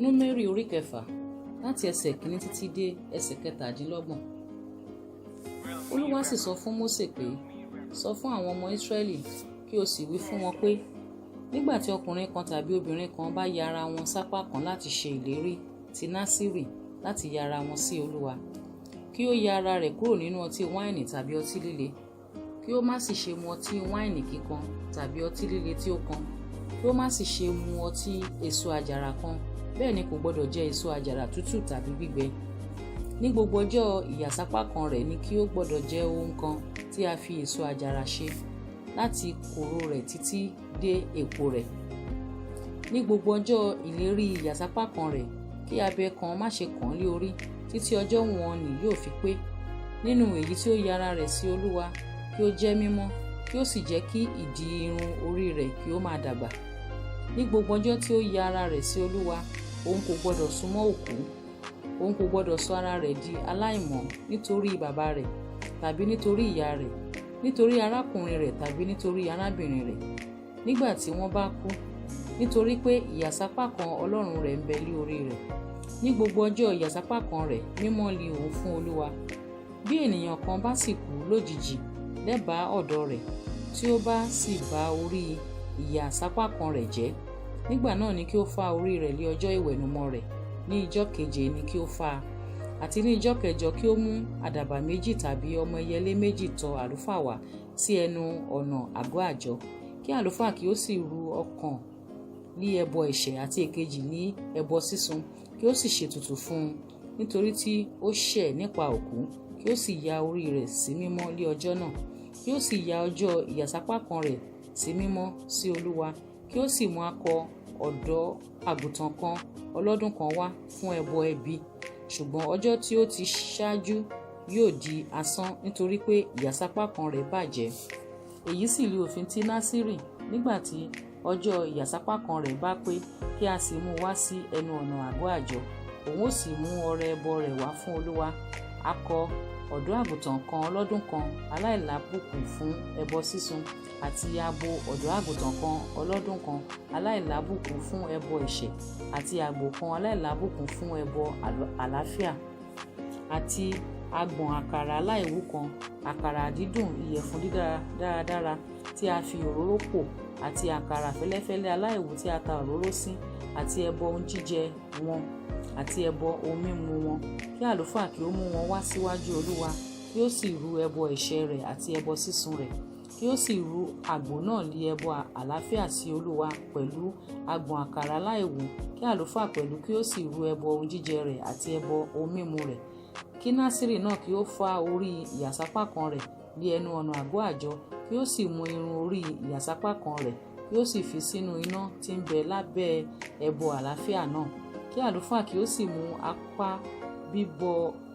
Numeri orí kẹfà láti ẹsẹ̀ kìíní títí dé ẹsẹ̀ kẹtàdínlọ́gbọ̀n. Olúwa sì sọ fún Mósè pé, sọ fún àwọn ọmọ Ísírẹ́lì kí o sì wí fún wọn pé, nígbà tí ọkùnrin kan tàbí obìnrin kan bá ya ara wọn sápá kan láti ṣe ìlérí ti Násírì láti ya ara wọn sí Olúwa, kí ó ya ara rẹ̀ kúrò nínú ọtí wáìnì tàbí ọtí líle, kí ó má sì ṣe mu ọtí wáìnì kíkan tàbí ọtí líle tí ó kan, kí ó má sì ṣe mu ọtí èso àjàrà kan, bẹ́ẹ̀ ni kò gbọdọ̀ jẹ èso àjàrà tútù tàbí gbígbẹ. Ní gbogbo ọjọ́ ìyàsápá kan rẹ̀ ni kí ó gbọdọ̀ jẹ ohun kan tí a fi èso àjàrà ṣe, láti kóró rẹ̀ títí dé èpo rẹ̀. Ní gbogbo ọjọ́ ìlérí ìyàsápá kan rẹ̀, kí abẹ kan má ṣe kàn lé orí títí ọjọ́ wọn ni yóò fi pé. Nínú èyí tí ó ya ara rẹ̀ sí Olúwa, kí ó jẹ́ mímọ́, kí ó sì jẹ́ kí ìdì irun orí rẹ̀ kí ó máa dàgbà. Ní gbogbo ọjọ́ tí ó ya ara rẹ̀ sí Olúwa, òun kò gbọdọ̀ súnmọ́ òkú, òun kò gbọdọ̀ sọ ara rẹ̀ di aláìmọ́ nítorí bàbá rẹ̀ tàbí nítorí ìyá rẹ̀, nítorí arákùnrin rẹ̀ tàbí nítorí arábìnrin rẹ̀, nígbà tí wọ́n bá kú, nítorí pé ìyàsápá kan Ọlọ́run rẹ̀ ń bẹ lé orí rẹ̀. Ní gbogbo ọjọ́ ìyàsápá kan rẹ̀ mímọ́ li òun fún Olúwa. Bí ènìyàn kan bá sì kú lójijì lẹ́bàá ọ̀dọ̀ rẹ̀, tí ó bá sì bà orí ìyàsápá kan rẹ̀ jẹ́, nígbà náà ni kí ó fá orí rẹ̀ lé ọjọ́ ìwẹ̀nùmọ́ rẹ̀, ní ijọ́ keje ni kí ó fá a, àti ní ijọ́ kẹjọ kí ó mú àdàbà méjì tàbí ọmọ ẹyẹlé méjì tọ àlùfáà wá sí ẹnu ọ̀nà àgọ́ àjọ, kí àlùfáà kí ó sì ru ọ̀kan ní ẹbọ ẹ̀ṣẹ̀ àti èkejì ní ẹbọ sísun, kí ó sì ṣètùtù fún un nítorí tí ó ṣẹ̀ nípa òkú, kí ó sì ya orí rẹ̀ sí mímọ́ lé ọjọ́ náà, kí ó sì ya ọjọ́ ìyàsápá kan rẹ̀ sí mímọ́ sí Olúwa, kí ó sì mú akọ ọ̀dọ́ àgùntàn kan ọlọ́dún kan wá fún ẹbọ ẹ̀bi, ṣùgbọ́n ọjọ́ tí ó ti ṣáájú yóò di asán nítorí pé ìyàsápá kan rẹ̀ bàjẹ́. Èyí sì li òfin ti Násírì nígbà tí ọjọ́ ìyàsápá kan rẹ̀ bá pé, kí a sì mú wá sí ẹnu ọ̀nà àgọ́ àjọ. Òun ó sì mú ọrẹ ẹbọ rẹ̀ wá fún Olúwa, akọ ọ̀dọ́ àgùntàn kan ọlọ́dún kan aláìlábùkù fún ẹbọ sísun, àti abo ọ̀dọ́ àgùntàn kan ọlọ́dún kan aláìlábùkù fún ẹbọ ẹ̀ṣẹ̀, àti àgbò kan aláìlábùkù fún ẹbọ àlàáfíà, àti agbọ̀n àkàrà aláìwú kan, àkàrà dídùn ìyẹ̀fun dídára dáradára tí a fi òróró pò, àti àkàrà fẹ́lẹ́fẹ́lẹ́ aláìwú tí a ta òróró sí, àti ẹbọ ohun jíjẹ wọn, àti ẹbọ ohun mímu wọn, kí àlùfáà kí ó mú wọn wá síwájú Olúwa, kí ó sì rú ẹbọ ẹ̀ṣẹ̀ rẹ̀ àti ẹbọ sísun rẹ̀, kí ó sì rú àgbò náà lé ẹbọ àlàáfíà sí Olúwa pẹ̀lú agbọ̀n àkàrà aláìwú, kí àlùfáà pẹ̀lú kí ó sì rú ẹbọ ohun jíjẹ rẹ̀ àti ẹbọ ohun mímu rẹ̀. Kí Násírì náà kí ó fá orí ìyàsápá kan rẹ̀ lé ẹnu ọ̀nà àgọ́ àjọ, kí ó sì mú irun orí ìyàsápá kan rẹ̀, kí ó sì fi sínú iná tí ń bẹ lábẹ́ ẹbọ àlàáfíà náà. Kí àlùfáà kí ó sì mú apá bíbọ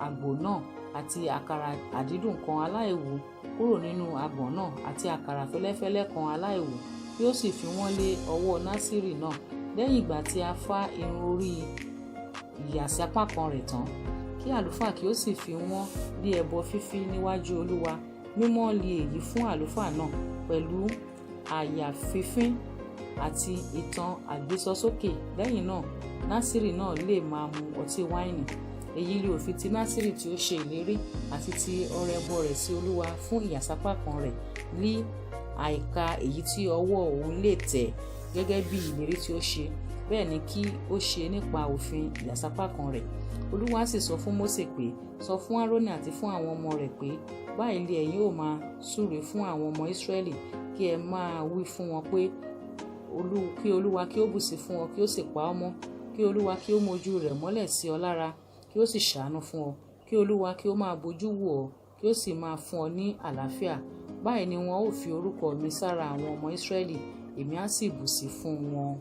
àgbò náà àti àkàrà àdídùn kan aláìwú kúrò nínú agbọ̀n náà, àti àkàrà fẹ́lẹ́fẹ́lẹ́ kan aláìwú, kí ó sì fi wọ́n lé ọwọ́ Násírì náà lẹ́yìn ìgbà tí a fá irun orí ìyàsápá kan rẹ̀ tán. Kí àlùfáà kí ó sì fi wọ́n lé ẹbọ fífí níwájú Olúwa. Mímọ́ li èyí fún àlùfáà náà pẹ̀lú àyà fífín àti ìtàn àgbésọsókè. Lẹ́yìn náà Násírì náà lè máa mu ọtí wáìnì. Èyí li òfin ti Násírì tí ó ṣe ìlérí àti ti ọrẹ ẹbọ rẹ̀ sí Olúwa fún ìyàsápá kan rẹ̀, ní àìka èyí tí ọwọ́ òun lè tẹ̀ gẹ́gẹ́ bí ìlérí tí ó ṣe, bẹ́ẹ̀ ni kí ó ṣe nípa òfin ìyàsápá kan rẹ̀. Olúwa sì sọ fún Mósè pé, sọ fún Árónì àti fún àwọn ọmọ rẹ̀ pé, báyìí ni ẹ̀yin ó máa súre fún àwọn ọmọ Ísírẹ́lì, kí ẹ máa wí fún wọn pé, kí Olúwa kí ó bùsí fún ọ, kí ó sì pa ọ́ mọ́, kí Olúwa kí ó mójú rẹ̀ mọ́lẹ̀ sí ọ lára, kí ó sì ṣàánú fún ọ, kí Olúwa kí ó máa bójú wò ọ́, kí ó sì máa fún ọ ní àlàáfíà. Báyìí ni wọn ó fi orúkọ mi sára àwọn ọmọ Ísírẹ́lì, èmi á sì bùsí fún wọn.